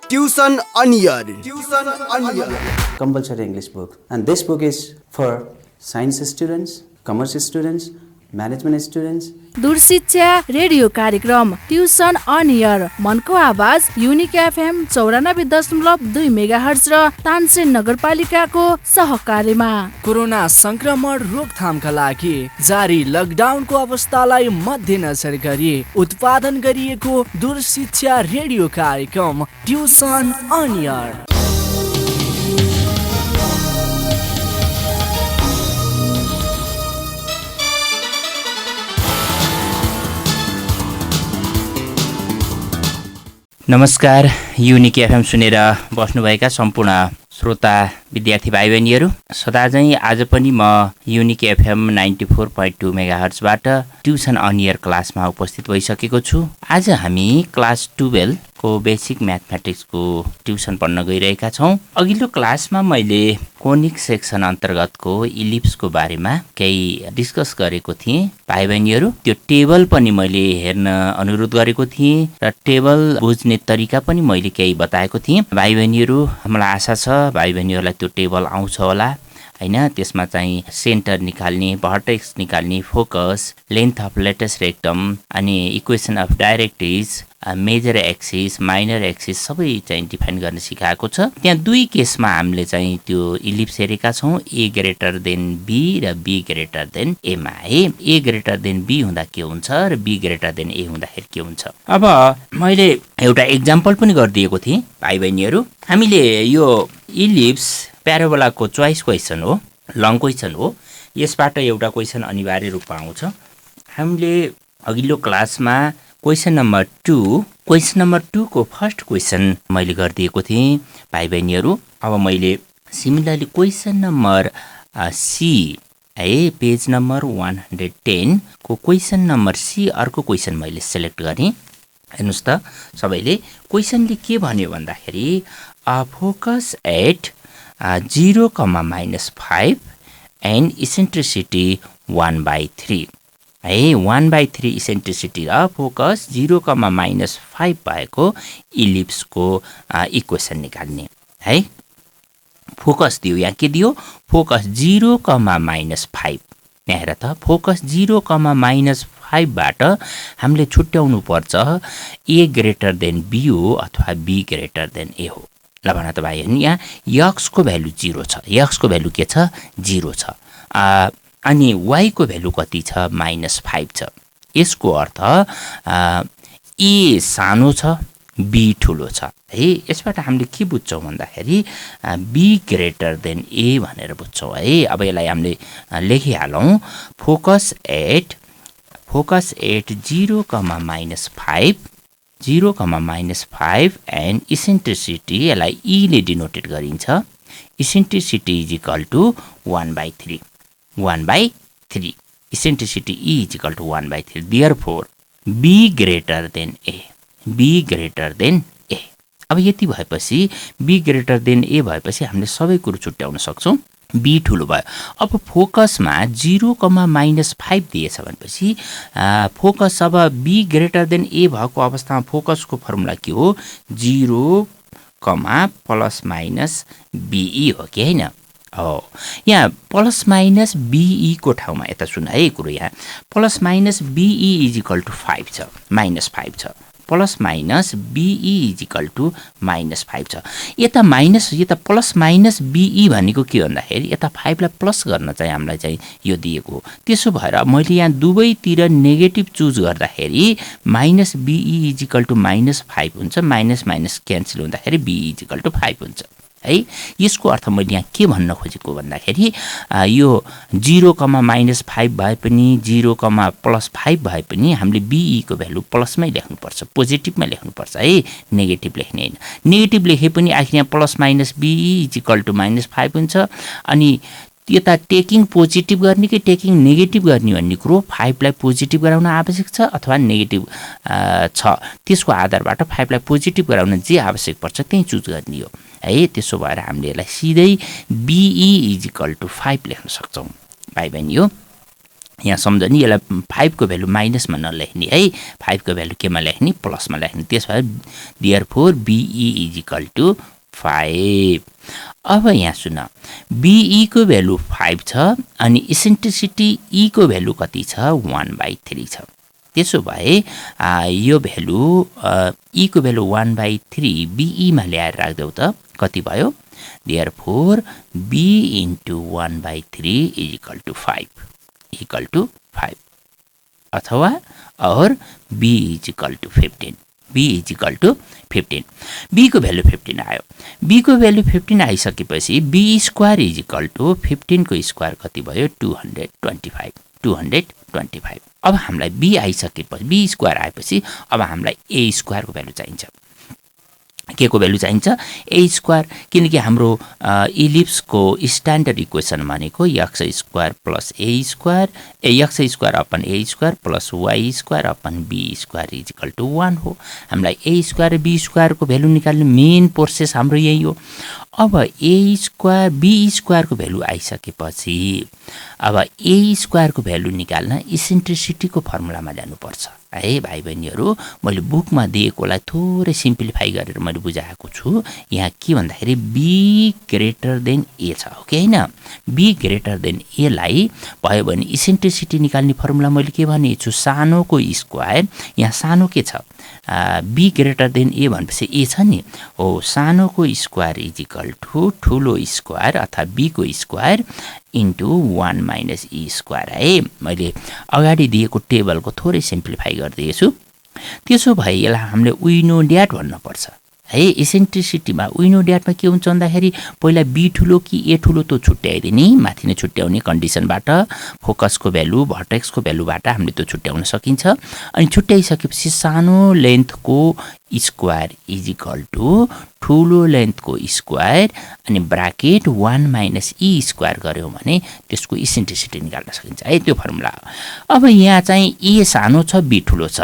Tuition on Air. Tuition on Air. Compulsory English book, and this book is for science students, commerce students, management students. दूर शिक्षा radio कार्यक्रम tuition on air मनको आवाज unique FM 94.2 megahertz र तानसेन नगरपालिकाको सहकार्यमा corona संक्रमण रोकथामका लागि जारी लकडाउनको अवस्थालाई मध्यनजर गरी उत्पादन गरिएको दूर शिक्षा रेडियो कार्यक्रम ट्युसन अन एयर। नमस्कार, युनिक एफएम सुनेर बस्नुभएका सम्पूर्ण श्रोता विद्यार्थी भाइ बहिनीहरू, सदा चाहिँ आज पनि म युनिक एफएम 94.2 मेगाहर्जबाट ट्युसन अन एयर क्लासमा उपस्थित भइसकेको छु। आज हामी क्लास 12 को बेसिक म्याथमेटिक्सको ट्युसन पढ्न गइरहेका छौँ। अघिल्लो क्लासमा मैले कोनिक सेक्सन अन्तर्गतको इलिप्सको बारेमा केही डिस्कस गरेको थिएँ भाइ बहिनीहरू। त्यो टेबल पनि मैले हेर्न अनुरोध गरेको थिएँ र टेबल बुझ्ने तरिका पनि मैले केही बताएको थिएँ भाइ बहिनीहरू। मलाई आशा छ भाइ बहिनीहरूलाई त्यो टेबल आउँछ होला हैन। त्यसमा चाहिँ सेन्टर निकाल्ने, भर्टेक्स निकाल्ने, focus, length of latus rectum अनि equation of directrix, major axis, minor axis सबै चाहिँ डिफाइन गर्न सिकाएको छ। त्यहाँ दुई केसमा हामीले चाहिँ त्यो इलिप्स हेरेका छौँ, ए ग्रेटर देन बी र बी ग्रेटर देन एमा है। ए ग्रेटर देन बी हुँदा के हुन्छ र बी ग्रेटर देन ए हुँदाखेरि के हुन्छ। अब मैले एउटा एक्जाम्पल पनि गरिदिएको थिएँ भाइ बहिनीहरू। हामीले यो इलिप्स प्याराबोलाको चोइस क्वेसन हो, लङ क्वेसन हो। यसबाट एउटा क्वेसन अनिवार्य रूपमा आउँछ। हामीले अघिल्लो क्लासमा क्वेसन नम्बर 2 को फर्स्ट क्वेसन मैले गरिदिएको थिएँ भाइ बहिनीहरू। अब मैले सिमिलरली क्वेसन नम्बर सी है, पेज नम्बर 110 को क्वेसन नम्बर सी अर्को क्वेसन मैले सेलेक्ट गरेँ। हेर्नुहोस् त सबैले, क्वेसनले के भन्यो भन्दाखेरि फोकस एट 0,-5 एन्ड इसेन्ट्रिसिटी 1/3 है। 1/3 इसेन्ट्रिसिटी र फोकस 0,-5 भएको इलिप्सको इक्वेसन निकाल्ने है। फोकस दियो, यहाँ के दियो, फोकस 0,-5। यहाँ हेर त, फोकस 0,-5 बाट हामीले छुट्याउनु पर्छ ए ग्रेटर देन बी हो अथवा बी ग्रेटर देन ए हो। ल भन त भाइ, यहाँ यक्सको भ्यालु 0 छ, यक्सको भ्यालु के छ, 0 छ। अनि वाईको भ्यालु कति छ, -5 छ। यसको अर्थ ए सानो छ, बी ठुलो छ है। यसबाट हामीले के बुझ्छौँ भन्दाखेरि बी ग्रेटर देन ए भनेर बुझ्छौँ है। अब यसलाई हामीले लेखिहालौँ, फोकस एट 0,-5 एन्ड इसेन्ट्रिसिटी, यसलाई ई ले डिनोटेड गरिन्छ। Eccentricity is equal to 1/3 eccentricity E is equal to 1/3। Therefore B greater than A, B greater than A. अब यति भएपछि बी ग्रेटर देन ए भएपछि हामीले सबै कुरो छुट्याउन सक्छौँ। बी ठुलो भयो। अब फोकसमा 0,-5 दिएछ भनेपछि फोकस अब बी ग्रेटर देन ए भएको अवस्थामा फोकसको फर्मुला के हो, 0, BE हो कि होइन हो। यहाँ +- को ठाउँमा यता सुन है कुरो, यहाँ +- इज इक्वल टु 5 छ, -5 छ। +- इज इक्वल टु -5 छ। यता +- भनेको के भन्दाखेरि यता 5 लाई प्लस गर्न चाहिँ हामीलाई चाहिँ यो दिएको हो। त्यसो भएर मैले यहाँ दुवैतिर नेगेटिभ चुज गर्दाखेरि -BE इज इक्वल टु -5 हुन्छ, माइनस क्यान्सल हुँदाखेरि BE इज इक्वल टु 5 हुन्छ है। यसको अर्थ मैले यहाँ के भन्न खोजेको भन्दाखेरि यो 0,-5 भए पनि 0,+5 भए पनि हामीले BE को भ्यालु प्लसमै लेख्नुपर्छ, पोजिटिभमा लेख्नुपर्छ है, नेगेटिभ लेख्ने होइन। नेगेटिभ लेखे पनि आखिर यहाँ +-BE इज इक्वल टु -5 हुन्छ। अनि यता टेकिङ पोजिटिभ गर्ने कि टेकिङ नेगेटिभ गर्ने भन्ने कुरो 5 लाई पोजिटिभ गराउन आवश्यक छ अथवा नेगेटिभ छ, त्यसको आधारबाट 5 लाई पोजिटिभ गराउन जे आवश्यक पर्छ त्यही चुज गर्ने हो है। त्यसो भएर हामीले यसलाई सिधै BE इज इक्वल टु 5 लेख्न सक्छौँ भाइ बहिनी हो। यहाँ सम्झने यसलाई 5 को भ्यालु माइनसमा नलेख्ने है 5 को भ्यालु केमा लेख्ने प्लसमा लेख्ने त्यसो भए therefore BE is equal to 5 अब यहाँ सुन BE को भ्यालु 5 छ अनि इसेन्ट्रिसिटी E को भ्यालु कति छ 1/3 छ त्यसो भए यो भ्यालु E को भ्यालु 1/3 BE मा ल्याएर राख्दै त कति भयो therefore B * 1/3 is equal to 5 अथवा or B is equal to 15 B को भ्यालु 15 आयो B को भ्यालु 15 आइसकेपछि B square is equal to 15 को स्क्वायर कति भयो 225 अब हामीलाई B आइसकेपछि B स्क्वायर आएपछि अब हामीलाई A स्क्वायर को भ्यालु चाहिन्छ के को भ्यालु चाहिन्छ A स्क्वायर किनकि हाम्रो इलिप्स को स्ट्यान्डर्ड इक्वेसन भनेको x square plus A square x square upon A square plus y square upon B square is equal to 1 हो हामीलाई A स्क्वायर र B स्क्वायर को भ्यालु निकाल्ने मेन प्रोसेस हाम्रो यही हो अब A स्क्वायर B स्क्वायर को भ्यालु आइसकेपछि अब A स्क्वायर को भ्यालु निकाल्न इसेन्ट्रिसिटी को फर्मुलामा जानु पर्छ है भाइ बहिनीहरु मैले बुकमा दिएकोलाई थोरै सिम्प्लिफाई गरेर मैले बुझाएको छु यहाँ के भन्दाखेरि B ग्रेटर देन A छ हो कि हैन B ग्रेटर देन A लाई भयो भने इसेन्ट्रिसिटी निकाल्ने फर्मुला मैले के भनेको छु सानोको स्क्वायर यहाँ सानो के छ B ग्रेटर देन A भनेपछि A छ नि हो सानोको स्क्वायर इज इक्वल टु ठुलो स्क्वायर अथवा B को square into 1 minus E square है मैले अगाडि दिएको टेबलको थोरै सिम्प्लिफाई गर्दैछु त्यसो भए यसलाई हामीले वी नो ड्याट भन्न पर्छ है इसेन्ट्रिसिटीमा वी नो ड्याटमा के हुन्छ भन्दाखेरि पहिला B ठुलो कि A ठुलो त छुट्याइदिने माथि नै छुट्याउने कन्डिसनबाट फोकसको भ्यालु भर्टेक्सको भ्यालुबाट हामीले त्यो छुट्याउन सकिन्छ अनि छुट्याइसकेपछि सानो लेन्थको स्क्वायर इज इक्वल टु ठुलो लेन्थको स्क्वायर अनि ब्राकेट 1 माइनस E स्क्वायर गर्यो भने त्यसको इसेन्ट्रिसिटी निकाल्न सकिन्छ है त्यो फर्मुला अब यहाँ चाहिँ A सानो छ B ठुलो छ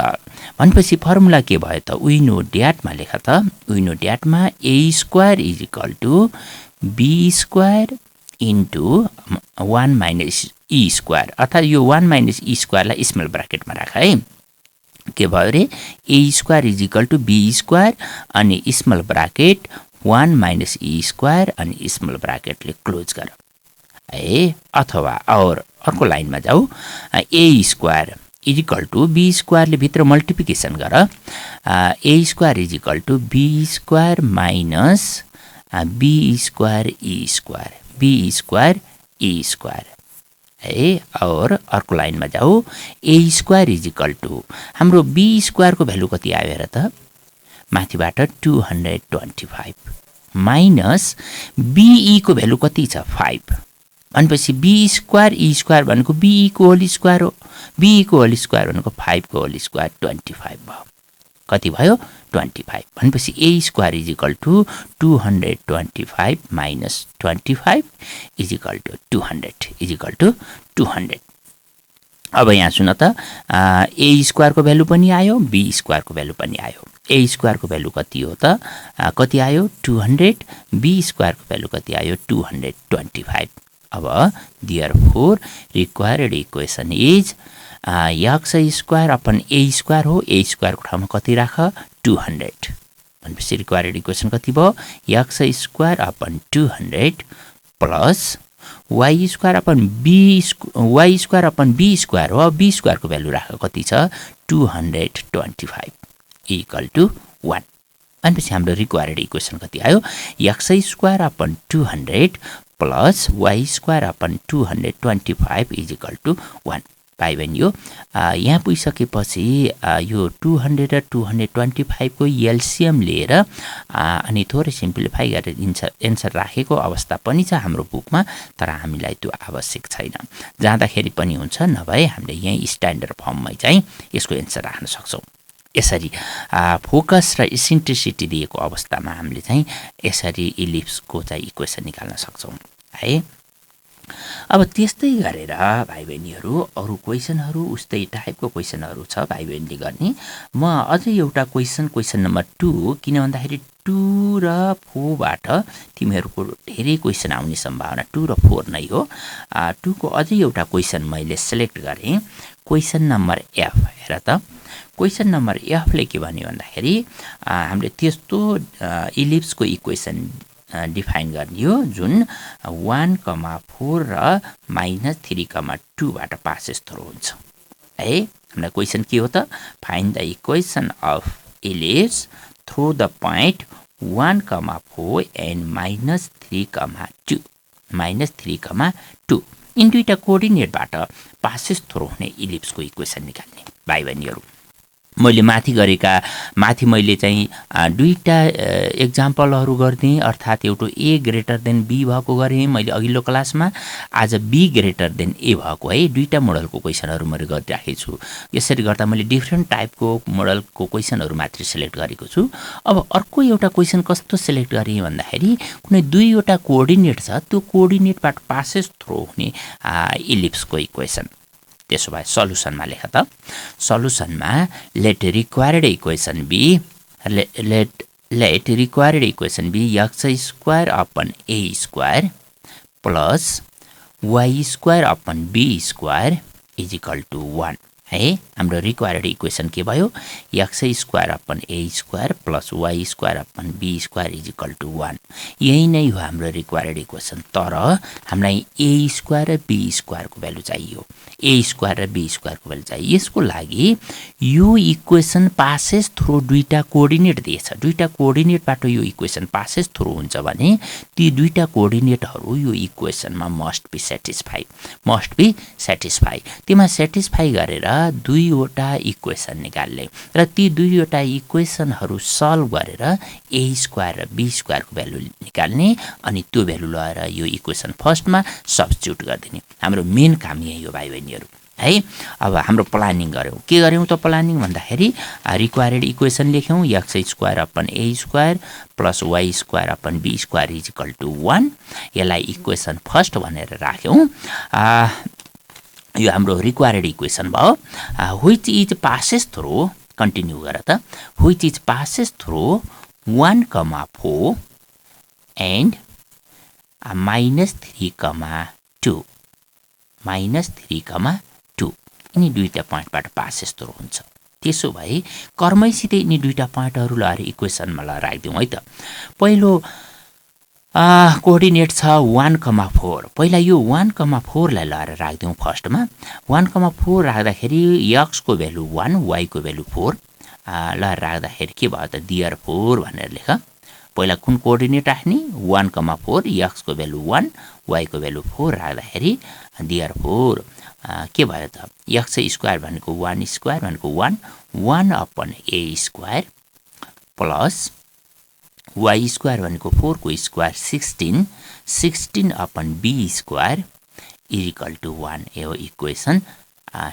भनेपछि फर्मुला के भयो त वी नो ड्याटमा लेख त वी नो ड्याटमा A square is equal to B square into 1 minus E square अर्थात् यो 1 माइनस E स्क्वायरलाई स्मल ब्राकेटमा राख है के भयो रे A square is equal to B square अनि small bracket 1 minus E square अनि स्मल ब्राकेटले क्लोज गर है अथवा और अर्को लाइनमा जाऊ A square is equal to B स्क्वायरले भित्र मल्टिप्लिकेसन गर A square is equal to B square minus B square E square B square E square है और अर्को लाइनमा जाऊ A square is equal to हाम्रो B स्क्वायर को भ्यालु कति आयो र त माथिबाट 225 माइनस BE को भ्यालु कति छ 5 भनेपछि B स्क्वायर E स्क्वायर भनेको BE को होल स्क्वायर हो BE को होल स्क्वायर भनेको 5 को होल स्क्वायर 25 भयो कति भयो 25 भनेपछि A square is equal to 225 minus 25 is equal to 200 अब यहाँ सुन त A स्क्वायर को भ्यालु पनि आयो B स्क्वायर को भ्यालु पनि आयो A स्क्वायर को भ्यालु कति हो त कति आयो 200 B स्क्वायर को भ्यालु कति आयो 225 अब therefore required equation is x square upon A square हो A स्क्वायर को ठाउँमा कति राख 200 भनेपछि रिक्वायर्ड इक्वेसन कति भयो x स्क्वायर अपन 200 प्लस y square upon B square हो B स्क्वायर को भ्यालु राख कति छ 225 इक्वल टु 1 भनेपछि हाम्रो रिक्वायर्ड इक्वेसन कति आयो x स्क्वायर अपन 200 प्लस y square upon 225 is equal to 1 पाइ बन्यो यहाँ पुगिसकेपछि यो 200 र 225 को एलसीएम लिएर अनि थोरै सिम्प्लिफाई गरेर एन्सर राखेको अवस्था पनि छ हाम्रो बुकमा तर हामीलाई त्यो आवश्यक छैन जाँदाखेरि पनि हुन्छ नभए हामीले यही स्ट्यान्डर्ड फर्ममै चाहिँ यसको एन्सर राख्न सक्छौं यसरी फोकस र इसेन्ट्रिसिटी दिएको अवस्थामा हामीले चाहिँ यसरी इलिप्सको चाहिँ इक्वेसन निकाल्न सक्छौं है अब त्यस्तै गरेर भाइ बहिनीहरू अरू क्वेसनहरू उस्तै टाइपको क्वेसनहरू छ भाइ बहिनीले गर्ने। म अझै एउटा क्वेसन नम्बर 2 किन भन्दाखेरि 2 र 4 बाट तिमीहरूको धेरै क्वेसन आउने सम्भावना 2 र 4 नै हो। 2 को अझै एउटा क्वेसन मैले सिलेक्ट गरेँ, क्वेसन नम्बर F। हेर त क्वेसन नम्बर F ले के भन्यो भन्दाखेरि हामीले त्यस्तो इलिप्सको इक्वेसन डिफाइन गर्ने हो जुन 1,4 र -3,2 बाट पासेस थ्रू हुन्छ है। हाम्रो क्वेसन के हो त, find the equation of ellipse through the point 1,4 and -3,2 in दुईटा कोअर्डिनेटबाट पासेस थ्रू हुने इलिप्सको इक्वेसन निकाल्ने। भाइ बहिनीहरू मैले माथि मैले चाहिँ दुईटा एक्जाम्पलहरू गरिदिएँ, अर्थात् एउटा A ग्रेटर देन B भएको गरेँ मैले अघिल्लो क्लासमा। आज B ग्रेटर देन A भएको है दुईटा मोडलको क्वेसनहरू मैले गरिराखेको छु। यसरी गर्दा मैले डिफ्रेन्ट टाइपको मोडलको क्वेसनहरू मात्र सिलेक्ट गरेको छु। अब अर्को एउटा क्वेसन कस्तो सिलेक्ट गरेँ भन्दाखेरि कुनै दुईवटा कोअर्डिनेट छ, त्यो कोअर्डिनेटबाट पासेस थ्रू हुने इलिप्सको इक्वेसन। त्यसो भए सल्युसनमा लेख त, सल्युसनमा let required equation be x² upon a² plus y² upon b² = 1 है। हाम्रो रिक्वायर्ड इक्वेसन के भयो, x² upon a² plus y² upon b² = 1। यही नै हो हाम्रो रिक्वायर्ड इक्वेसन। तर हामीलाई a² र b² को भ्यालु चाहियो, a² र b² को भ्यालु चाहियो। यसको लागि यो इक्वेसन पासेस थ्रू दुईटा कोअर्डिनेट दिएछ, दुईटा कोअर्डिनेटबाट यो इक्वेसन पासेस थ्रू हुन्छ भने ती दुईटा कोअर्डिनेटहरू यो इक्वेसनमा मस्ट बी सेटिस्फाई। त्यसमा सेटिस्फाई गरेर दुईवटा इक्वेसन निकाल्ने र ती दुईवटा इक्वेसनहरू सल्भ गरेर a² र b² को भ्यालु निकाल्ने अनि त्यो भ्यालु लगाएर यो इक्वेसन फर्स्टमा सब्स्टिट्युट गरिदिने। हाम्रो मेन काम यही हो भाइ बहिनीहरू है। अब हाम्रो प्लानिङ गऱ्यौँ, के गऱ्यौँ त प्लानिङ भन्दाखेरि रिक्वायर्ड इक्वेसन लेख्यौँ x² upon a² plus y² upon b² = 1। यसलाई इक्वेसन फर्स्ट भनेर राख्यौँ। यो हाम्रो रिक्वायर्ड इक्वेसन भयो। Which is passes through, continue गर त, which is passes through 1,4 and -3,2 यिनी दुईटा पोइन्टबाट पासेस थ्रू हुन्छ। त्यसो भए कर्मैसितै यिनी दुईटा पोइन्टहरू लगाएर इक्वेसनमा लगाएर राखिदिउँ है त। पहिलो कोअर्डिनेट छ 1,4, पहिला यो 1,4 लाई लगाएर राखिदिउँ फर्स्टमा। 1,4 राख्दाखेरि x को भ्यालु 1 y को भ्यालु 4 लगाएर राख्दाखेरि के भयो त देयरफोर भनेर लेख। पहिला कुन कोअर्डिनेट राख्ने 1,4 x को भ्यालु 1 y को भ्यालु 4 राख्दाखेरि देयरफोर के भयो त x² भनेको 1² भनेको 1 अपन a² प्लस y² भनेको 4 को स्क्वायर 16 अपन b² = 1। यो इक्वेसन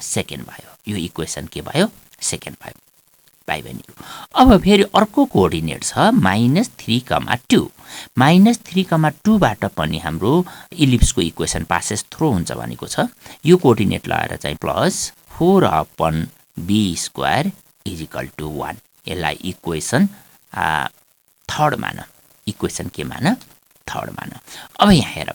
सेकेन्ड भयो। यो इक्वेसन के भयो, सेकेन्ड भयो भाइ बहिनीहरू। अब फेरि अर्को कोअर्डिनेट छ -3,2। -3,2 बाट पनि हाम्रो इलिप्सको इक्वेसन पासेस थ्रू हुन्छ भनेको छ। यो कोअर्डिनेट लगाएर चाहिँ प्लस 4 अपन b² = 1। यसलाई इक्वेसन थर्ड मान, इक्वेसन के मान, थर्ड मान। अब यहाँ हेर,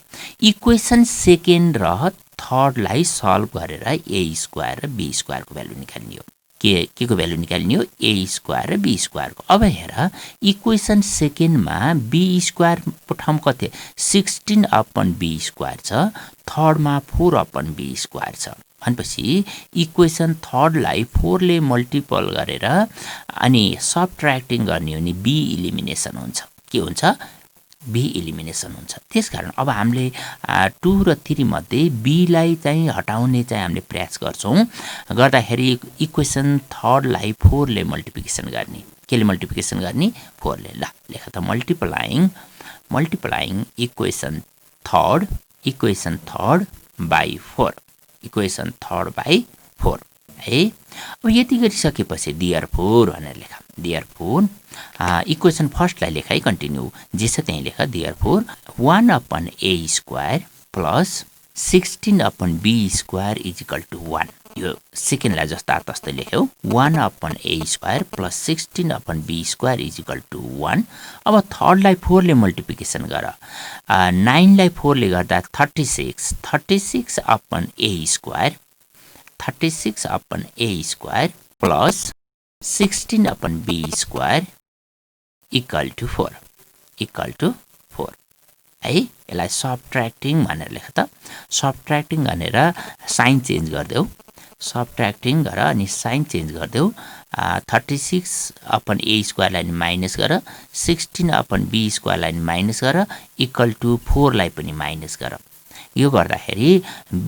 इक्वेसन सेकेन्ड र थर्डलाई सल्भ गरेर a² र b² को भ्यालु निकाल्ने हो। के को भ्यालु निकाल्ने हो, a² र b² को। अब हेर इक्वेसन सेकेन्डमा b² ठाउँ कति 16 अपन b² छ, थर्डमा 4 अपन b² छ भनेपछि इक्वेसन थर्डलाई 4 ले मल्टिपल गरेर अनि सबट्र्याक्टिङ गर्ने हो भने b इलिमिनेसन हुन्छ। के हुन्छ, b इलिमिनेसन हुन्छ। त्यसकारण अब हामीले 2 र 3 मध्ये b लाई चाहिँ हटाउने चाहिँ हामीले प्रयास गर्छौं। गर्दाखेरि इक्वेसन थर्डलाई 4 ले मल्टिप्लिकेसन गर्ने। केले मल्टिप्लिकेसन गर्ने, 4 ले। ल लेख त, multiplying equation third by 4, equation third by 4 है। अब यति गरिसकेपछि देयरफोर भनेर लेख। देयरफोर इक्वेसन फर्स्टलाई लेख है, कन्टिन्यू जे छ त्यही लेख। Therefore 1 upon a² plus 16 upon b square is equal to 1 यो सेकेन्डलाई जस्ता तस्तै लेख्यौ 1 upon a square plus 16 upon b square is equal to 1 अब थर्डलाई 4 ले मल्टिप्लिकेसन गर 9 लाई 4 ले गर्दा 36 upon a square 36 upon a square plus 16 upon b square equal to 4 है यसलाई सबट्र्याक्टिङ भनेर लेख त सबट्र्याक्टिङ भनेर साइन चेन्ज गर्देऊ सबट्र्याक्टिङ गर अनि साइन चेन्ज गर्देऊ 36 अपन a स्क्वायरलाई माइनस गर 16 अपन b स्क्वायरलाई माइनस गर इक्वल टु 4 लाई पनि माइनस गर यो गर्दाखेरि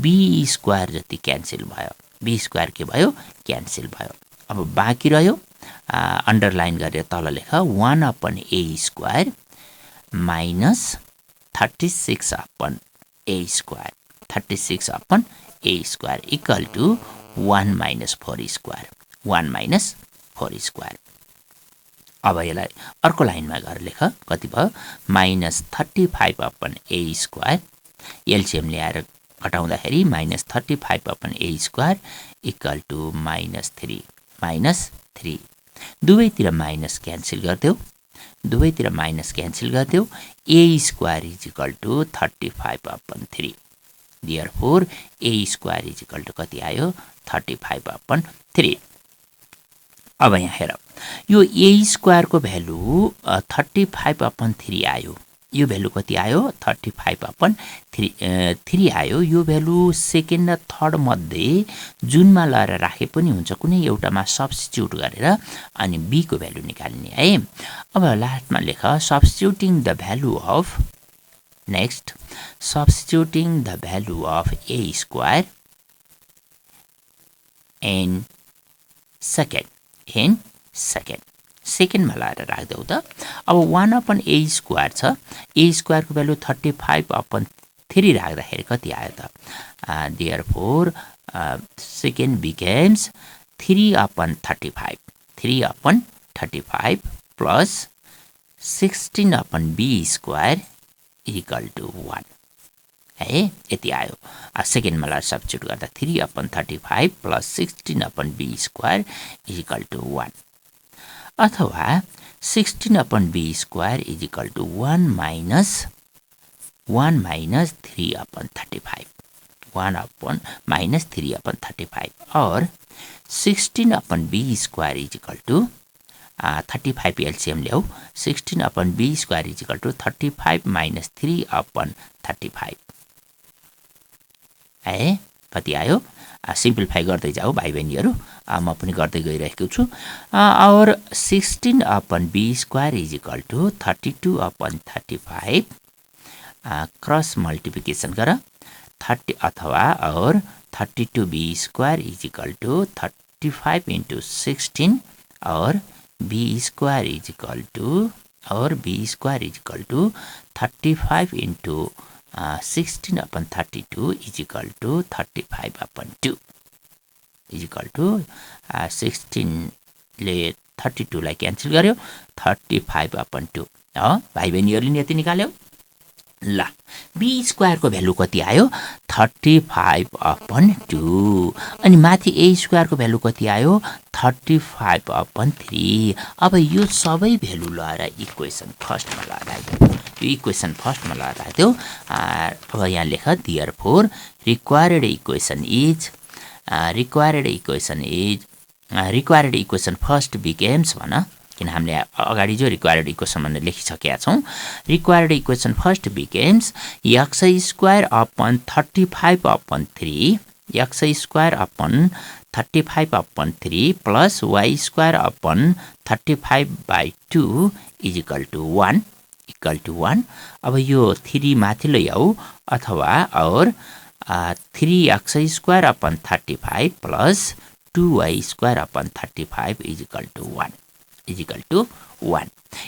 b स्क्वायर जति क्यान्सल भयो b स्क्वायर के भयो क्यान्सल भयो अब बाँकी रह्यो अन्डरलाइन गरेर तल लेख 1 upon a square minus 36 upon a square 36 upon a square equal to 1 minus 4 square 1 minus 4 square अब यसलाई अर्को लाइनमा गएर लेख कति भयो minus 35 upon a square LCM ल्याएर घटाउँदाखेरि minus 35 upon a square equal to minus 3 दुवैतिर माइनस क्यान्सल गर्देऊ दुवैतिर माइनस क्यान्सल गर्देऊ a square is equal to 35 upon 3 therefore a square is equal to कति आयो 35 अपन 3 अब यहाँ हेर यो a स्क्वायर को भ्यालु 35 अपन 3 आयो यो भ्यालु कति आयो 35 अपन 3 आयो यो भ्यालु सेकेन्ड र थर्ड मध्ये जुनमा लगाएर राखे पनि हुन्छ कुनै एउटामा सब्स्टिट्युट गरेर अनि b को भ्यालु निकाल्ने है अब लास्टमा लेख substituting the value of next substituting the value of a square in second सेकेन्डमा लगाएर राख्देऊ त अब 1 अपन a स्क्वायर छ a स्क्वायर को भ्यालु 35 अपन 3 राख्दाखेरि कति आयो त therefore second becomes 3 upon 35 plus 16 upon b square equal to 1 है यति आयो सेकेन्डमा लगाएर सब्स्टिट्युट गर्दा 3 upon 35 plus 16 upon b square equal to 1 अथवा 16 upon b square is equal to 1 minus 3 upon 35 1 upon minus 3 upon 35 or 16 upon b square is equal to 35 LCM ल्याऊ 16 upon b square is equal to 35 minus 3 upon 35 है कति आयो simplify गर्दै जाऊ भाइ बहिनीहरु म पनि गर्दै गइरहेको छु or 16 upon b square is equal to 32 upon 35 cross multiplication गर 30 अथवा or 32b square is equal to 35 into 16 or b square is equal to 35 into 16 upon 32 is equal to 35 upon 2 is equal to 16 ले 32 लाई cancel गर्यो 35 upon 2 भाइ बहिनीहरुले नि यति निकाल्यौ ल b square को भ्यालु कति आयो 35 अपन 2 अनि माथि a स्क्वायर को भ्यालु कति आयो 35 अपन 3 अब यो सबै भ्यालु लगाएर इक्वेसन फर्स्टमा लगाइदियो यो इक्वेसन फर्स्टमा लगाएर राख्दियो अब यहाँ लेख therefore required equation first becomes भन किन हामीले अगाडि जो रिक्वायर्ड इक्वेसन भनेर लेखिसकेका छौं required equation first becomes x square upon 35 upon 3 x square upon 35 upon 3 plus y square upon 35/2 is equal to 1 अब यो 3 माथि ल्याऊ अथवा or 3x square upon 35 plus 2y square upon 35 is equal to 1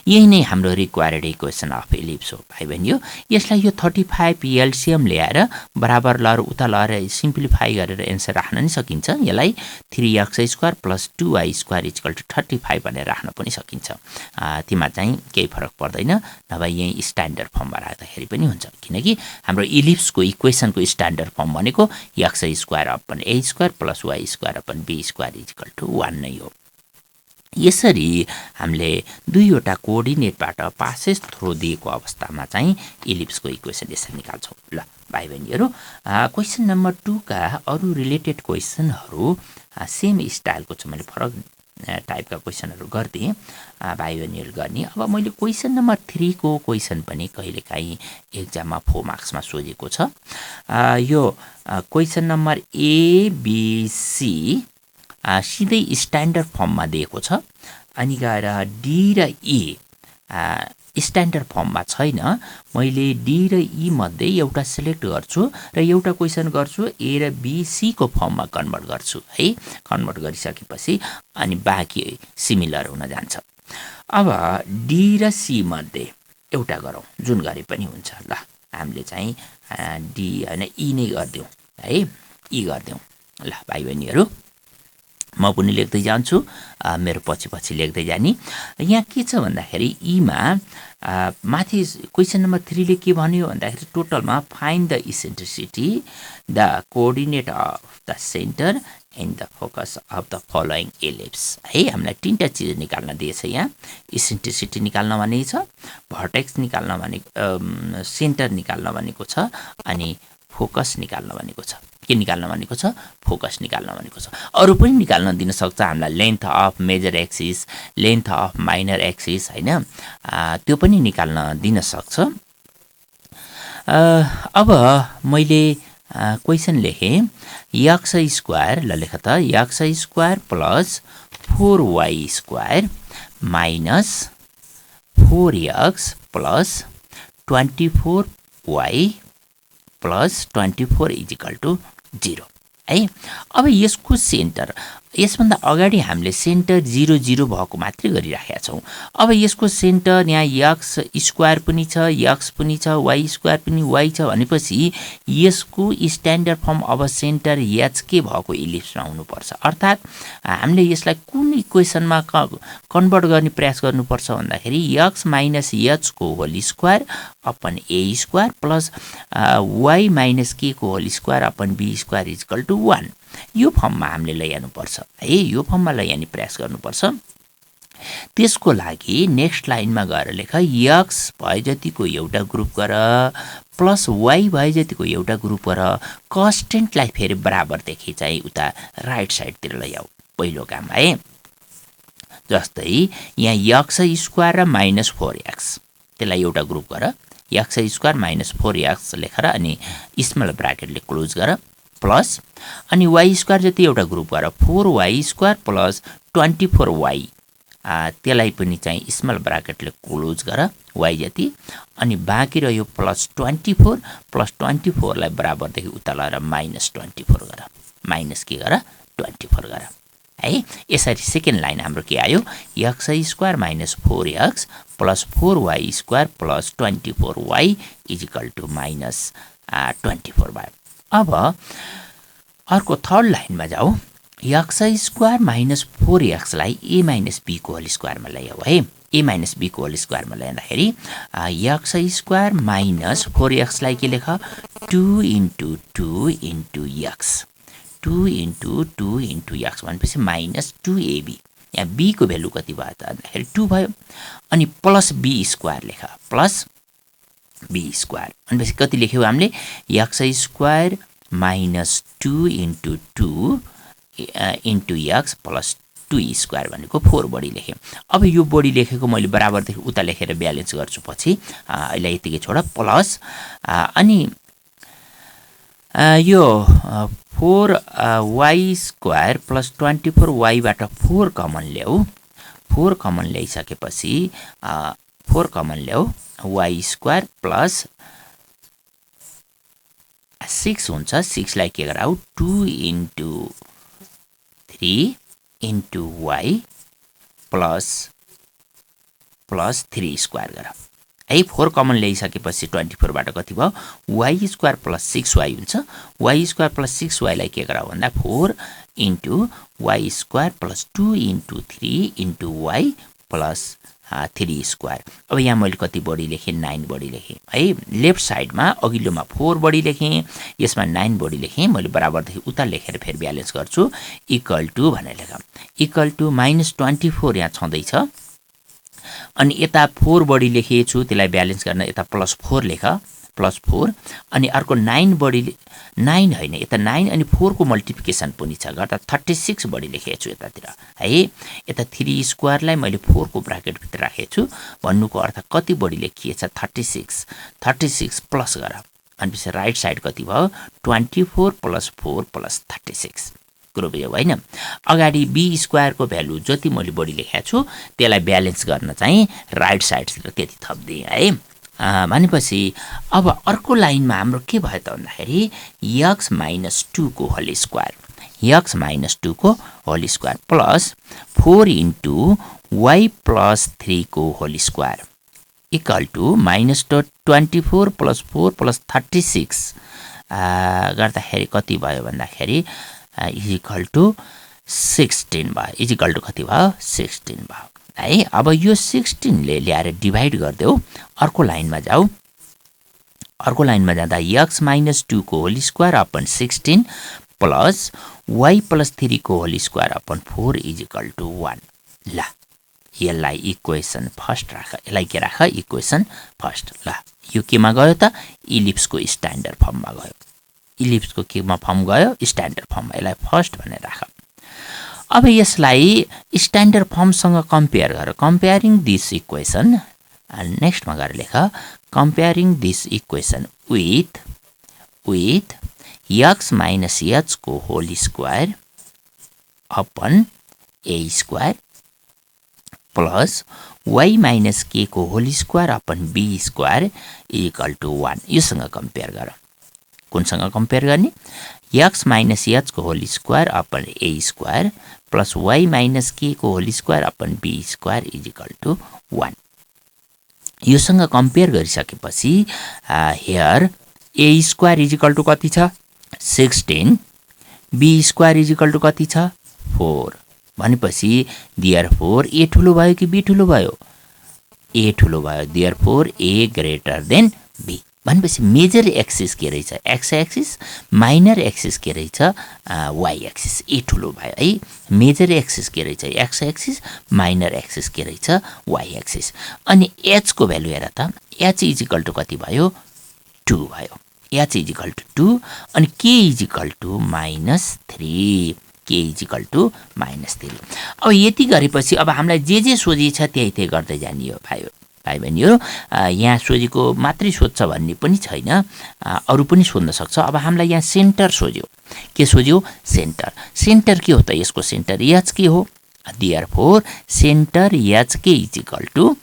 यही नै हाम्रो रिक्वायर्ड इक्वेसन अफ इलिप्स हो भाइ बहिनी। यसलाई यो 35 एलसिएम ल्याएर बराबर लहर उता लहर सिम्प्लिफाई गरेर एन्सर राख्न नि सकिन्छ। यसलाई 3x² + 2y² = 35 भनेर राख्न पनि सकिन्छ। तिमा चाहिँ केही फरक पर्दैन, नभए यही स्ट्यान्डर्ड फर्ममा राख्दाखेरि पनि हुन्छ, किनकि हाम्रो इलिप्सको इक्वेसनको स्ट्यान्डर्ड फर्म भनेको x² / a² + y² / b² = 1 नै हो। यसरी हामीले दुईवटा कोअर्डिनेटबाट पासेस थ्रो दिएको अवस्थामा चाहिँ इलिप्सको इक्वेसन यसरी निकाल्छौँ। ल भाइ बहिनीहरू, क्वेसन नम्बर 2 का अरू रिलेटेड क्वेसनहरू सेम स्टाइलको छ। मैले फरक टाइपका क्वेसनहरू गरिदिएँ भाइ बहिनीहरू गर्ने। अब मैले क्वेसन नम्बर 3 को क्वेसन पनि कहिलेकाहीँ एक्जाममा 4 मार्क्समा सोधेको छ। यो क्वेसन नम्बर ABC सिधै स्ट्यान्डर्ड फर्ममा दिएको छ, अनि गएर डी र ई स्ट्यान्डर्ड फर्ममा छैन। मैले डी र ई मध्ये एउटा सिलेक्ट गर्छु र एउटा क्वेसन गर्छु ए र बी सी को फर्ममा कन्भर्ट गर्छु है। कन्भर्ट गरिसकेपछि अनि बाँकी सिमिलर हुन जान्छ। अब डी र सी मध्ये एउटा गरौँ, जुन गरे पनि हुन्छ। ल हामीले चाहिँ डी होइन ई नै गरिदिउँ है, ई गरिदिउँ। ल भाइ बहिनीहरू, म पनि लेख्दै जान्छु, मेरो पछि लेख्दै जाने। यहाँ के छ भन्दाखेरि ईमा माथि क्वेसन नम्बर 3 ले के भन्यो भन्दाखेरि टोटलमा find the eccentricity, the coordinate of the centre and the focus of the following ellipse है। हामीलाई 3टा चिज निकाल्न दिएछ। यहाँ इसेन्ट्रिसिटी निकाल्न भनेको छ, भर्टेक्स निकाल्न भनेको, सेन्टर निकाल्न भनेको छ, अनि फोकस निकाल्न भनेको छ। के निकाल्न भनेको छ? फोकस निकाल्न भनेको छ। अरू पनि निकाल्न दिन सक्छ हामीलाई, length of major axis, length of minor axis हैन, त्यो पनि निकाल्न दिन सक्छ। अब मैले क्वेसन लेखेँ x² ल लेख त x² + 4y² - 4x + 24y + 24 = 0 है। अब यसको सेन्टर, यसभन्दा अगाडि हामीले सेन्टर 0 0 भएको मात्रै गरिराखेका छौँ। अब यसको सेन्टर यहाँ x² पनि छ, x पनि छ, y² पनि y छ भनेपछि यसको स्ट्यान्डर्ड फर्म अब सेन्टर h के भएको इलिप्समा हुनुपर्छ। अर्थात् हामीले यसलाई कुन इक्वेसनमा कन्भर्ट गर्ने प्रयास गर्नुपर्छ भन्दाखेरि x - h को whole square upon a² plus y - k को होल स्क्वायर अपन b² = 1। यो फर्ममा हामीले लैजानुपर्छ है, यो फर्ममा लैजाने प्रयास गर्नुपर्छ। त्यसको लागि नेक्स्ट लाइनमा गएर लेख x भए जतिको एउटा ग्रुप गर प्लस y भए जतिको एउटा ग्रुप गर, कन्स्टेन्टलाई फेरि बराबरदेखि चाहिँ उता राइट साइडतिर लैजाऊ पहिलो काम है। जस्तै यहाँ x² र -4x, त्यसलाई एउटा ग्रुप गर, x² - 4x लेखेर अनि स्मल ब्राकेटले क्लोज गर, प्लस अनि y² जति एउटा ग्रुप गर 4y² प्लस 24y, त्यसलाई पनि चाहिँ स्मल ब्राकेटले क्लोज गर y जति, अनि बाँकी रह्यो प्लस 24 प्लस 24 लाई बराबरदेखि उता लगाएर -24 गर, माइनस के गर 24 गर है। यसरी सेकेन्ड लाइन हाम्रो के आयो x² - 4x plus 4y² plus 24y = -24 भयो। अब अर्को थर्ड लाइनमा जाऊ, x² - 4x लाई a - b को होल स्क्वायरमा ल्याऊ है। a - b को होल स्क्वायरमा ल्याउँदाखेरि x² - 4x लाई के लेख 2 × 2 × x, 2 × 2 × x भनेपछि -2ab, यहाँ b को भ्यालु कति भयो त भन्दाखेरि 2 भयो, अनि प्लस b² लेख, प्लस b² भनेपछि कति लेख्यौ हामीले x² - 2 × 2 × x प्लस 2² भनेको 4 बढी लेखेँ। अब यो बढी लेखेको मैले बराबरदेखि उता लेखेर ब्यालेन्स गर्छु पछि, अहिले यतिकै छोड, प्लस अनि यो 4y² प्लस 24y बाट 4 कमन ल्याऊ, 4 कमन ल्याइसकेपछि 4 कमन ल्याऊ, y² प्लस 6 हुन्छ, 6 लाई के गराऊ 2 × 3 × y प्लस प्लस 3 स्क्वायर गर है 4 कमन ल्याइसकेपछि 24 बाट कति भयो y स्क्वायर प्लस 6y हुन्छ y स्क्वायर प्लस 6y लाई के गरौ भन्दा 4 into y square plus 2 into 3 into y plus 3 square अब यहाँ मैले कति बढी लेखेँ 9 बढी लेखेँ है लेफ्ट साइडमा अघिल्लोमा 4 बढी लेखेँ यसमा 9 बढी लेखेँ मैले बराबरदेखि उता लेखेर फेरि ब्यालेन्स गर्छु इक्वल टु भनेर लेखौँ इक्वल टु -24 यहाँ छँदैछ अनि यता 4 बढी लेखेछु त्यसलाई ब्यालेन्स गर्न यता +4 लेख +4 अनि अर्को 9 बढी 9 हैन यता 9 अनि 4 को मल्टिप्लिकेसन पनि छ गर्दा 36 बढी लेखेछु यतातिर है यता 3 स्क्वायरलाई मैले 4 को ब्र्याकेट भित्र राखेछु भन्नुको अर्थ कति बढी लेखिएछ 36 प्लस गर अनि पछि राइट साइड कति भयो 24 + 4 + 36 कुरो भयो हैन अगाडि b स्क्वायर को भ्यालु जति मैले बढी लेखेको छु त्यसलाई ब्यालेन्स गर्न चाहिँ राइट साइड तिर त्यति थप्दिए है भनेपछि अब अर्को लाइनमा हाम्रो के भयो त भन्दाखेरि x - 2 को होल स्क्वायर x - 2 को whole square plus 4 into y + 3 को होल स्क्वायर इक्वल टु -24 + 4 + 36 गर्दाखेरि कति भयो भन्दाखेरि इज इक्वल टु 16 भयो इज इक्वल टु कति भयो 16 भयो है अब यो 16 ले ल्याएर डिभाइड गर्दियौ अर्को लाइनमा जाऊ अर्को लाइनमा जाँदा x - 2 को whole square upon 16 plus y + 3 को whole square upon 4 is equal to 1 ल यसलाई इक्वेसन फर्स्ट राख यसलाई के राख इक्वेसन फर्स्ट ल यो केमा गयो त इलिप्सको स्ट्यान्डर्ड फर्ममा गयो इलिप्सको केमा फर्म गयो स्ट्यान्डर्ड फर्ममा यसलाई फर्स्ट भनेर राख अब यसलाई स्ट्यान्डर्ड फर्मसँग कम्पेयर गर कम्पेयरिङ दिस इक्वेसन नेक्स्टमा गएर लेख comparing this equation with x - h को whole square upon a square plus y - k को whole square upon b square equal to 1 योसँग कम्पेयर गर कुनसँग कम्पेयर गर्ने x - h को whole square upon a square plus y - k को whole square upon b square is equal to 1 योसँग compare गरिसकेपछि here a square is equal to कति छ 16 b square is equal to कति छ 4 भनेपछि देयरफोर a ठुलो भयो कि b ठुलो भयो a ठुलो भयो therefore a greater than b भनेपछि मेजर एक्सिस के रहेछ x एक्सिस माइनर एक्सिस के रहेछ y एक्सिस ए ठुलो भयो है मेजर एक्सिस के रहेछ x एक्सिस माइनर एक्सिस के रहेछ y एक्सिस अनि h को भ्यालु हेर त h इज इक्वल टु कति भयो 2 भयो h इज इक्वल टु 2 अनि k is equal to -3 k is equal to -3 अब यति गरेपछि अब हामीलाई जे सोझिन्छ त्यही गर्दै जानियो भाइ बहिनीहरु यहाँ सोझेको मात्रै सोध्छ भन्ने पनि छैन अरु पनि सोध्न सक्छ अब हामीलाई यहाँ सेन्टर सोध्यो के सोध्यो सेन्टर के हो त यसको सेन्टर h के हो देयरफोर सेन्टर h के is equal to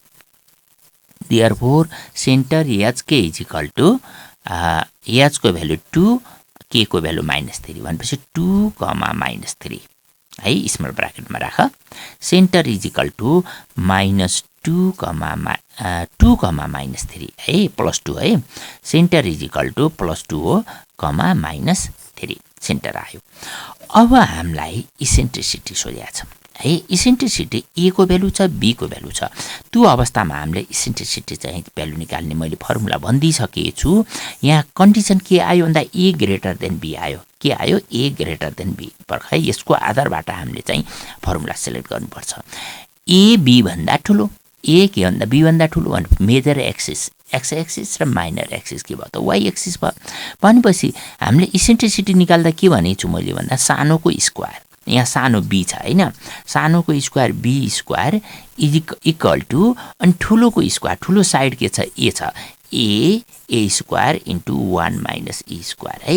therefore centre h के इज इक्वल टु h को भ्यालु 2 k को भ्यालु -3 भनेपछि 2, -3 है स्मल ब्र्याकेटमा राख सेन्टर इज इक्वल टु -2, -2, -3 है +2 है सेन्टर इज इक्वल टु +2 हो -3 सेन्टर आयो अब हामीलाई इसेन्ट्रिसिटी सोधेको छ है इसेन्ट्रिसिटी a को भ्यालु छ b को भ्यालु छ त्यो अवस्थामा हामीले इसेन्ट्रिसिटी चाहिँ भ्यालु निकाल्ने मैले फर्मुला भनिदिसकेको छु यहाँ कन्डिसन के आयो भन्दा a ग्रेटर देन b आयो के आयो a ग्रेटर देन b है यसको आधारबाट हामीले चाहिँ फर्मुला सिलेक्ट गर्नुपर्छ a b भन्दा ठुलो a के भन्दा b भन्दा ठुलो भने मेजर एक्सिस x एक्सिस र माइनर एक्सिस के भयो त y एक्सिस भयो भनेपछि हामीले इसेन्ट्रिसिटी निकाल्दा के भनेछु मैले भन्दा सानोको स्क्वायर यहाँ सानो b छ हैन सानोको square b square is equal to अनि ठुलोको स्क्वायर ठुलो साइड के छ a छ a square into 1 minus e square है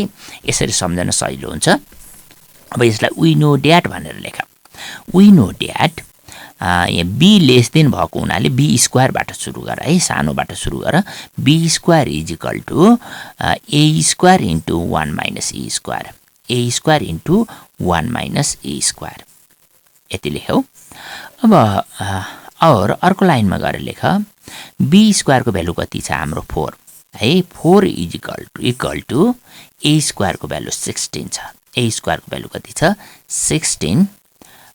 यसरी सम्झन सजिलो हुन्छ अब यसलाई वी नो ड्याट भनेर लेख वी नो ड्याट यहाँ b लेस देन भएको हुनाले b स्क्वायरबाट सुरु गर है सानोबाट सुरु गर b square is equal to a square into 1 minus e square a square into 1 minus e square यति लेख्यौ अब और अर्को लाइनमा गएर लेख बी स्क्वायरको भ्यालु कति छ हाम्रो 4 है 4 इज इक्वल टु ए स्क्वायरको भ्यालु 16 छ ए स्क्वायरको भ्यालु कति छ 16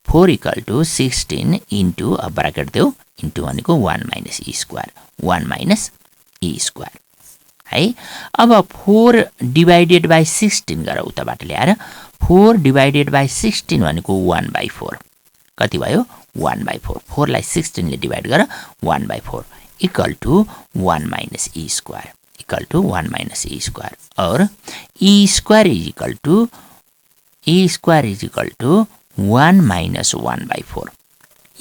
4 इक्वल टु 16 इन्टु अब ब्राकेट देऊ इन्टु भनेको 1 minus E square 1 minus E square है अब 4 डिभाइडेड बाई 16 गरेर उताबाट ल्याएर 4 डिभाइडेड बाई 16 भनेको 1/4 कति भयो 1/4 4 लाई 16 ले डिभाइड गरेर 1/4 equal to 1 minus E square equal to 1 minus E square और E square is equal to 1 minus 1/4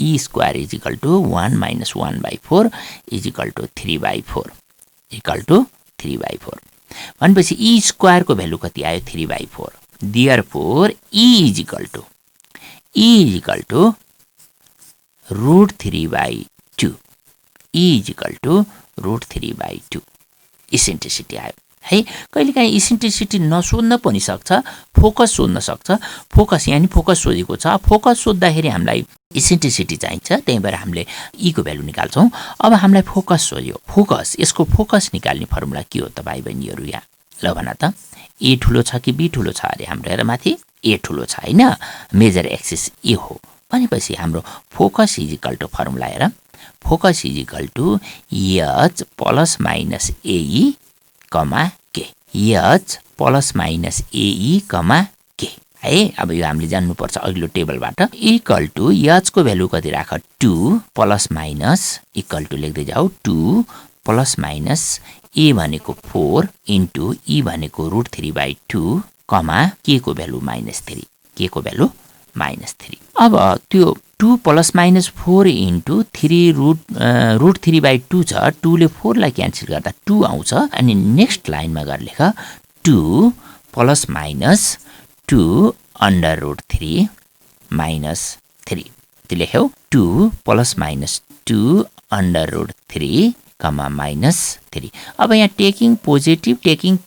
E square is equal to 1 minus 1/4 is equal to 3/4 equal to 3/4 भनेपछि ई स्क्वायरको भ्यालु कति आयो 3/4 therefore e is equal to root 3/2 e is equal to root 3/2 eccentricity आयो है कहिलेकाहीँ eccentricity नसोध्न पनि सक्छ focus सोध्न सक्छ फोकस यहाँ नि फोकस सोधेको छ फोकस सोध्दाखेरि हामीलाई इसेन्ट्रिसिटी चाहिन्छ त्यही भएर हामीले ई को भ्यालु निकाल्छौं अब हामीलाई फोकस सोध्यो फोकस यसको फोकस निकाल्ने फर्मुला के हो त भाइ बहिनीहरु यहाँ ल भन त ए ठुलो छ कि बी ठुलो छ अरे हाम्रो हेर माथि ए ठुलो छ हैन मेजर एक्सिस ए हो भनेपछि हाम्रो focus is equal to formula हेर focus is equal to H plus minus AE comma K H plus minus AE comma K है अब यो हामीले जान्नु पर्छ अघिल्लो टेबलबाट इक्वल टु एच को भ्यालु कति राख 2 प्लस माइनस इक्वल टु लेख्दै जाऊ 2 प्लस माइनस ए भनेको 4 इन्टु ई भनेको रुट 3/2 कमा के को भ्यालु -3 के को भ्यालु -3 अब त्यो 2 प्लस माइनस 4 इन्टु 3 रुट 3/2 छ 2 ले 4 लाई क्यान्सल गर्दा 2 आउँछ अनि नेक्स्ट लाइनमा गएर लेख 2 प्लस माइनस 2 अन्डर रुट 3 -3 त्यो लेख्यौ 2 प्लस माइनस 2 अन्डर रुट 3 कमा -3 अब यहाँ टेकिङ पोजिटिभ टेकिङ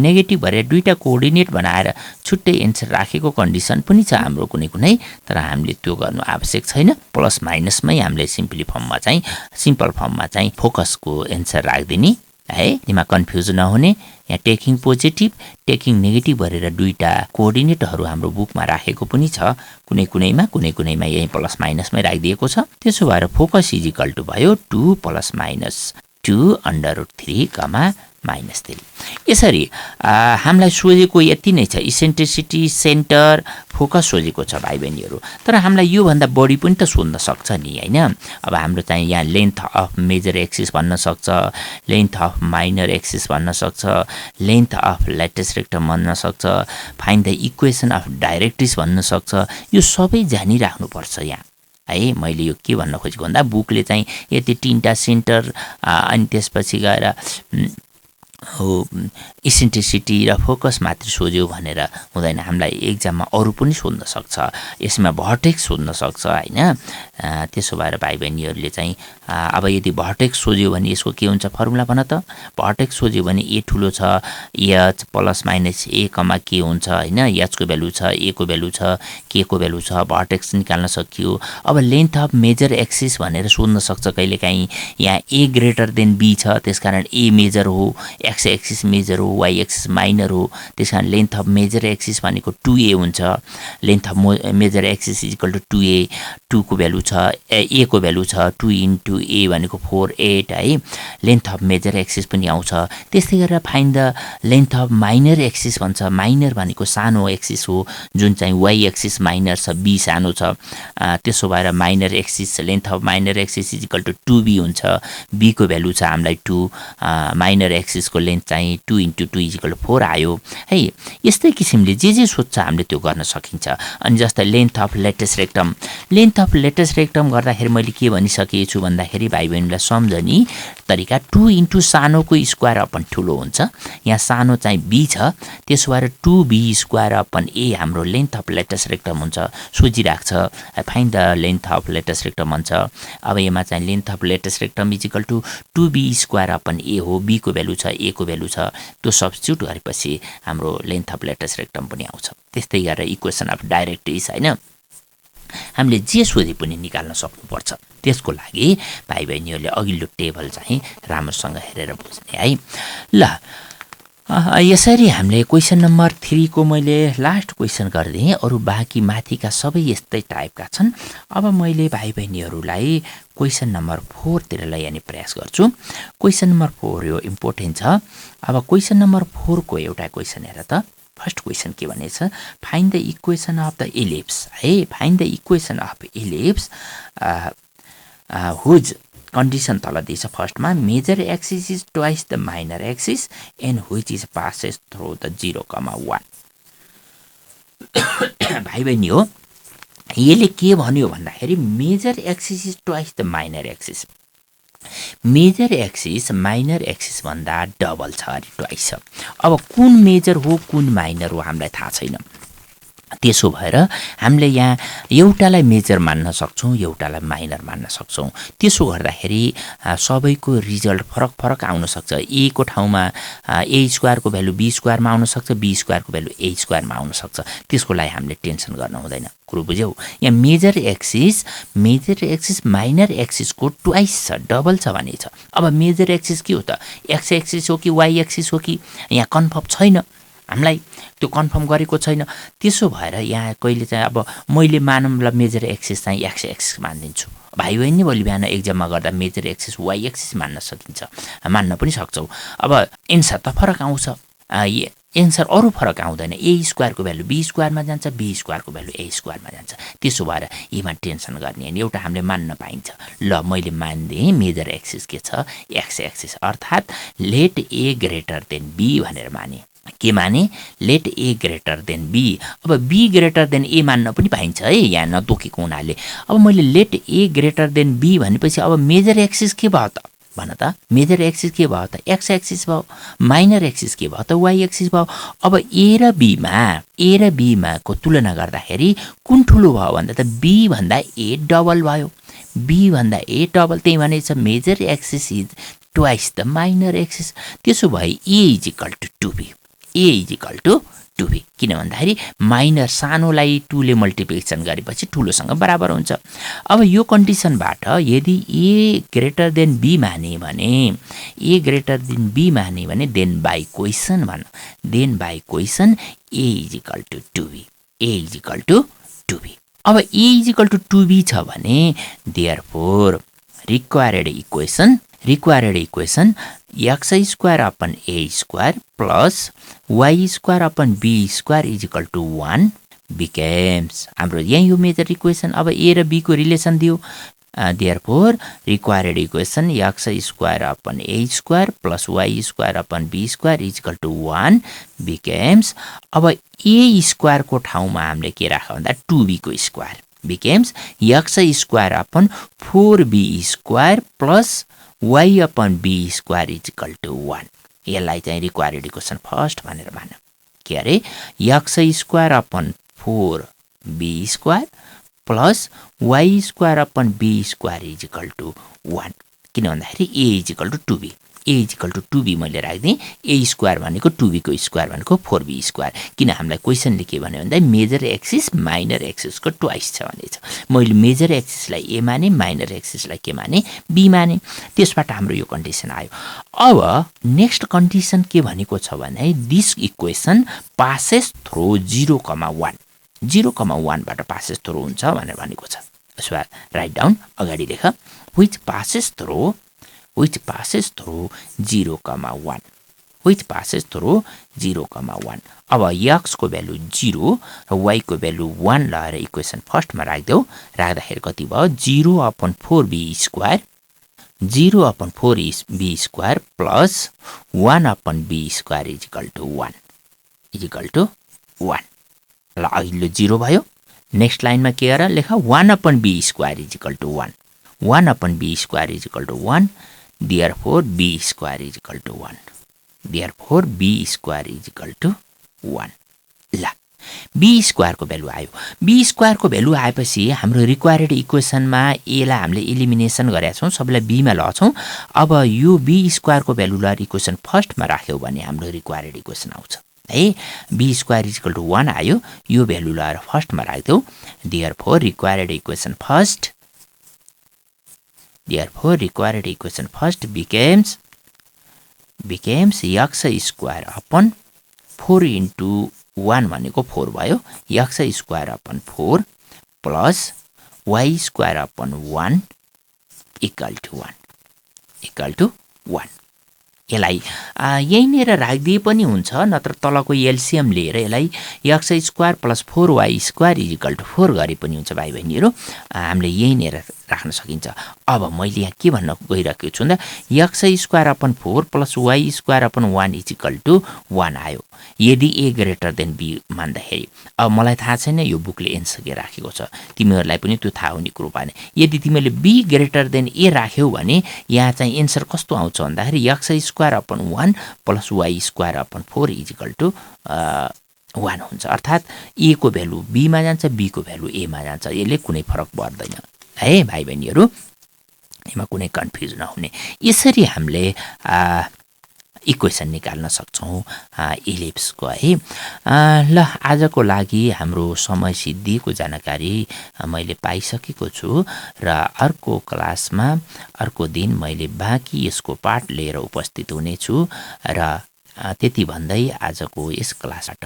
नेगेटिभ भएर दुईटा कोअर्डिनेट बनाएर छुट्टै एन्सर राखेको कन्डिसन पनि छ हाम्रो कुनै कुनै तर हामीले त्यो गर्नु आवश्यक छैन प्लस माइनसमै हामीले सिम्पल फर्ममा चाहिँ फोकसको एन्सर राख्दिने है तिमीमा कन्फ्युज नहुने यहाँ टेकिङ पोजिटिभ टेकिङ नेगेटिभ गरेर दुईटा कोअर्डिनेटहरु हाम्रो बुकमा राखेको पनि छ कुनै कुनैमा यही प्लस माइनसमै राखिदिएको छ त्यसो भएर फोकस इज इक्वल टु भयो 2 प्लस माइनस 2 अन्डर रुट 3 कमा -3 यसरी हामीलाई सोधेको यति नै छ इसेन्ट्रिसिटी सेन्टर फोकस सोधेको छ भाइ बहिनीहरु तर हामीलाई यो भन्दा बढी पनि त सोध्न सक्छ नि हैन अब हाम्रो चाहिँ यहाँ लेन्थ अफ मेजर एक्सिस भन्न सक्छ लेन्थ अफ माइनर एक्सिस भन्न सक्छ लेन्थ अफ ल्याटिस रेक्टम भन्न सक्छ फाइन्ड द इक्वेसन अफ डाइरेक्ट्रिक्स भन्न सक्छ यो सबै जानिराख्नु पर्छ यहाँ है मैले यो के भन्न खोजेको भन्दा बुकले चाहिँ यति तीनटा सेन्टर अनि त्यसपछि गएर इसेन्ट्रिसिटी र फोकस मात्र सोध्यो भनेर हुँदैन हामीलाई एक्जाममा अरु पनि सोध्न सक्छ यसमा भर्टेक्स सोध्न सक्छ हैन त्यसो भएर भाइ बहिनीहरुले चाहिँ अब यदि भर्टेक्स सोध्यो भने यसको के हुन्छ फर्मुला भन त भर्टेक्स सोध्यो भने ए ठुलो छ एच प्लस माइनस ए कमा के हुन्छ हैन एच को भ्यालु छ ए को भ्यालु छ के को भ्यालु छ भर्टेक्स निकाल्न सकियो अब लेन्थ अफ मेजर एक्सिस भनेर सोध्न सक्छ कहिलेकाहीँ यहाँ ए ग्रेटर देन बी छ त्यसकारण ए मेजर हो एक्स एक्सिस मेजर हो वाई एक्सिस माइनर हो त्यसकारण लेन्थ अफ मेजर एक्सिस भनेको 2a हुन्छ length of major axis is equal to 2a 2 को भ्यालु छ ए को भ्यालु छ 2 इन्टु ए भनेको 4 8 है लेन्थ अफ मेजर एक्सिस पनि आउँछ त्यस्तै गरेर find the length of minor axis भन्छ माइनर भनेको सानो एक्सिस हो जुन चाहिँ वाई एक्सिस माइनर छ बी सानो छ त्यसो भएर minor axis length of minor axis is equal to 2b हुन्छ b को भ्यालु छ हामीलाई 2 माइनर एक्सिस को लेन्थ चाहिँ 2 इन्टु 2 इज इक्वल टु 4 आयो है यस्तै किसिमले जे सोध्छ हामीले त्यो गर्न सकिन्छ अनि जस्तै लेन्थ अफ ल्याटिस रेक्टम गर्दाखेरि मैले के भनिसकेको छु भन्दाखेरि भाइ बहिनीलाई सम्झने तरिका 2 इन्टु सानोको स्क्वायर अपन ठुलो हुन्छ यहाँ सानो चाहिँ b छ त्यसो भएर 2b स्क्वायर अपन a हाम्रो लेन्थ अफ ल्याटिस रेक्टम हुन्छ सोझिराख्छ find the length of latus rectum भन्छ अब यसमा चाहिँ length of latus rectum is equal to 2b square upon a हो b को भ्यालु छ a को भ्यालु छ त्यो सब्स्टिट्युट गरेपछि हाम्रो लेन्थ अफ ल्याटिस रेक्टम पनि आउँछ त्यस्तै गरेर इक्वेसन अफ डाइरेक्ट्रिक्स हैन हामीले जे सोधे पनि निकाल्न सक्नुपर्छ। त्यसको लागि भाइ बहिनीहरूले अघिल्लो टेबल चाहिँ राम्रोसँग हेरेर बुझ्ने है। ल यसरी हामीले क्वेसन नम्बर 3 को मैले लास्ट क्वेसन गरिदिएँ। अरू बाँकी माथिका सबै यस्तै टाइपका छन्। अब मैले भाइ बहिनीहरूलाई क्वेसन नम्बर 4 तिर लैजाने प्रयास गर्छु। क्वेसन नम्बर 4 यो इम्पोर्टेन्ट छ। अब क्वेसन नम्बर 4 को एउटा क्वेसन हेर त। फर्स्ट क्वेसन के भनेछ, find the equation of the ellipse है। Find the equation of ellipse whose condition तल दिएछ। फर्स्टमा major axis is twice the minor axis and which is passes through the 0,1। भाइ बहिनी हो, यसले के भन्यो भन्दाखेरि major axis is twice the minor axis. Major axis minor axis भन्दा डबल छ अरे, ट्वाइस छ। अब कुन मेजर हो कुन माइनर हो हामीलाई थाहा छैन। त्यसो भएर हामीले यहाँ एउटालाई मेजर मान्न सक्छौँ, एउटालाई माइनर मान्न सक्छौँ। त्यसो गर्दाखेरि सबैको रिजल्ट फरक फरक आउन सक्छ। ए को ठाउँमा ए स्क्वायरको भ्यालु बी स्क्वायरमा आउन सक्छ, बी स्क्वायरको भ्यालु ए स्क्वायरमा आउन सक्छ। त्यसको लागि हामीले टेन्सन गर्न हुँदैन। कुरो बुझ्यौ? यहाँ मेजर एक्सिस माइनर एक्सिसको ट्वाइस छ, डबल छ भनेछ। अब मेजर एक्सिस के हो त? एक्स एक्सिस हो कि वाइ एक्सिस हो कि? यहाँ कन्फर्म छैन, हामीलाई त्यो कन्फर्म गरेको छैन। त्यसो भएर यहाँ कहिले चाहिँ अब मैले मानौँला मेजर एक्सिस चाहिँ एक्स एक्सिस मानिदिन्छु। भाइ बहिनी भोलि बिहान एक्जाममा गर्दा मेजर एक्सिस वाइ एक्सिस मान्न सकिन्छ, मान्न पनि सक्छौ। अब एन्सर त फरक आउँछ, एन्सर अरू फरक आउँदैन। ए स्क्वायरको भ्यालु बी स्क्वायरमा जान्छ, बी स्क्वायरको भ्यालु ए स्क्वायरमा जान्छ। त्यसो भएर यीमा टेन्सन गर्ने होइन, एउटा हामीले मान्न पाइन्छ। ल मैले मानिदिएँ मेजर एक्सिस के छ? एक्स एक्सिस, अर्थात् let A greater than B भनेर माने। के माने? Let A greater than B. अब बी ग्रेटर देन ए मान्न पनि पाइन्छ है, यहाँ नतोकेको हुनाले। अब मैले let A greater than B भनेपछि अब मेजर एक्सिस के भयो त? भन त, मेजर एक्सिस के भयो त? एक्स एक्सिस भयो। माइनर एक्सिस के भयो त? वाइ एक्सिस भयो। अब ए र बीमा को तुलना गर्दाखेरि कुन ठुलो भयो भन्दा त बी भन्दा ए डबल भयो। बी भन्दा ए डबल, त्यही भनेछ major axis is twice the minor axis. त्यसो भए A is equal to 2b। A is equal to 2b, किन भन्दाखेरि माइनर सानोलाई 2 ले मल्टिप्लिकेसन गरेपछि ठुलोसँग बराबर हुन्छ। अब यो कन्डिसनबाट यदि ए ग्रेटर देन बी माने भने देन बाई क्वेसन भन, then by question A is equal to 2b। A is equal to 2b। अब A is equal to 2b छ भने therefore required equation X square upon A square plus Y square upon B square is equal to 1 becomes. हाम्रो यहाँ यो major equation. अब ए र be को relation दियो, therefore required equation X square upon A square plus Y square upon B square is equal to 1 becomes. अब A स्क्वायरको ठाउँमा हामीले के राख्यो भन्दा 2b को square becomes X square upon 4b square plus Y upon B square is equal to 1। यसलाई चाहिँ required equation first भनेर मान। के अरे? X square upon 4b square plus Y square upon B square is equal to 1। किन भन्दाखेरि A is equal to 2b। A is equal to 2b मैले राखिदिएँ। ए square भनेको 2b को स्क्वायर भनेको 4b स्क्वायर। किन हामीलाई क्वेसनले के भन्यो भन्दा मेजर एक्सिस माइनर एक्सिसको ट्वाइस छ भनेछ। मैले मेजर एक्सिसलाई ए माने, माइनर एक्सिसलाई के माने? बी माने। त्यसबाट हाम्रो यो कन्डिसन आयो। अब नेक्स्ट कन्डिसन के भनेको छ भने दिस इक्वेसन पासेस थ्रु 0,1। 0,1 बाट पासेस थ्रु हुन्छ भनेर भनेको छ। यसो राइट डाउन, अगाडि लेख। which passes through 0,1, which passes through 0,1। अब x को भ्यालु 0 र y को भ्यालु 1 लगाएर इक्वेसन फर्स्टमा राख्देऊ। राख्दाखेरि कति भयो? 0/4b square, 0/4b square plus 1/b square is equal to 1 is equal to 1। ल अघिल्लो 0 भयो। नेक्स्ट लाइनमा के गर लेख? 1/b square is equal to 1, 1/b square is equal to 1। Therefore b square is equal to 1. Therefore b square is equal to 1। ल b square को value आयो। b स्क्वायर को भ्यालु आएपछि हाम्रो रिक्वायर्ड इक्वेसनमा a लाई हामीले एलिमिनेसन गरेका छौं, सबैलाई b मा लछौं। अब यो b स्क्वायर को भ्यालुलाई इक्वेसन फर्स्टमा राख्यौ भने हाम्रो रिक्वायर्ड इक्वेसन आउँछ। है। B square is equal to 1 आयो, यो भ्यालु लगाएर फर्स्टमा राख्दियौ। Therefore required equation first becomes x square upon 4 into 1 भनेको 4 भयो, x square upon 4 plus y square upon 1 equal to 1। यसलाई यहीँनिर राखिदिए पनि हुन्छ, नत्र तलको एलसिएम लिएर यसलाई x square plus 4y square is equal to 4 गरे पनि हुन्छ भाइ बहिनीहरू, हामीले यहीँनिर राख्न सकिन्छ। अब मैले यहाँ के भन्न गइरहेको छु भन्दा x square upon 4 plus y square upon 1 is equal to 1 आयो यदि a ग्रेटर देन b मान्दाखेरि। अब मलाई थाहा छैन यो बुकले एन्सर के राखेको छ, तिमीहरूलाई पनि त्यो थाहा हुने कुरो भएन। यदि तिमीले b ग्रेटर देन a राख्यौ भने यहाँ चाहिँ एन्सर कस्तो आउँछ भन्दाखेरि x स्क्वायर अपन 1 प्लस y square upon 4 is equal to 1 हुन्छ। अर्थात् a को भ्यालु b मा जान्छ, b को भ्यालु a मा जान्छ। यसले कुनै फरक पर्दैन है भाइ बहिनीहरू, यसमा कुनै कन्फ्युज नहुने। यसरी हामीले इक्वेसन निकाल्न सक्छौँ इलिप्सको है। ल आजको लागि हाम्रो समय सिद्धिको जानकारी मैले पाइसकेको छु र अर्को क्लासमा अर्को दिन मैले बाँकी यसको पाठ लिएर उपस्थित हुनेछु र त्यति भन्दै आजको यस क्लासबाट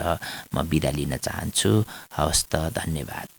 म बिदा लिन चाहन्छु। हवस् त, धन्यवाद।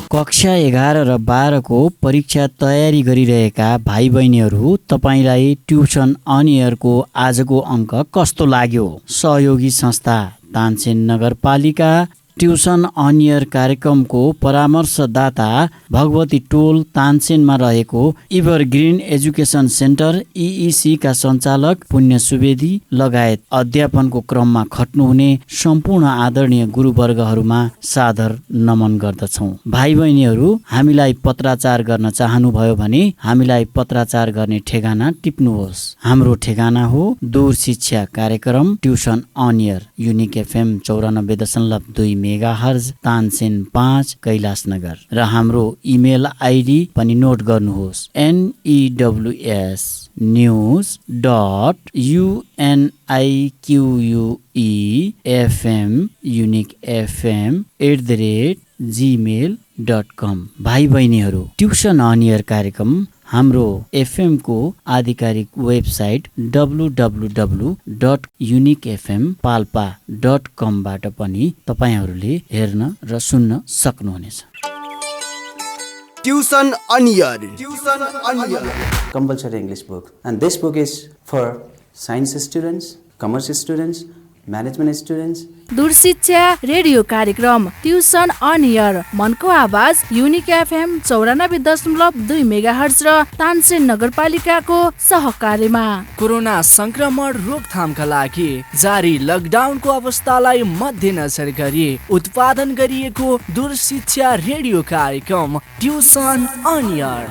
कक्षा 11 र 12 को परीक्षा तयारी गरिरहेका भाइ बहिनीहरू, तपाईलाई ट्युसन अन एयरको आजको अङ्क कस्तो लाग्यो? सहयोगी संस्था तानसेन नगरपालिका ट्युसन अन एयर कार्यक्रमको परामर्शदाता भगवती टोल तानसेनमा रहेको इभरग्रिन एजुकेसन सेन्टर EEC का सञ्चालक पुण्य सुवेदी लगायत अध्यापनको क्रममा खट्नुहुने सम्पूर्ण आदरणीय गुरुवर्गहरूमा सादर नमन गर्दछौँ। भाइ बहिनीहरू, हामीलाई पत्राचार गर्न चाहनुभयो भने हामीलाई पत्राचार गर्ने ठेगाना टिप्नुहोस्। हाम्रो ठेगाना हो दूर शिक्षा कार्यक्रम tuition on air, unique FM 94.2 megahertz, Tansen 5, Kailashnagar. र हाम्रो इमेल आइडी पनि नोट गर्नुहोस्, news.uniquefm@gmail.com। भाइ बहिनीहरू, ट्युसन अन एयर कार्यक्रम हाम्रो FM को आधिकारिक वेबसाइट www.uniquefmpalpa.com बाट पनि तपाईहरूले हेर्न र सुन्न सक्नुहुनेछ। Tuition on air compulsory English book, and this book is for science students, commerce students, management students. दूरशिक्षा रेडियो कार्यक्रम ट्युसन अन एयर, मनको आवाज युनिक FM 94.2 मेगाहर्ज र तानसेन नगरपालिकाको सहकार्यमा। कोरोना संक्रमण रोकथामका लागि जारी लकडाउनको अवस्थालाई मध्यनजर गरी उत्पादन गरिएको दूरशिक्षा रेडियो कार्यक्रम ट्युसन अन एयर।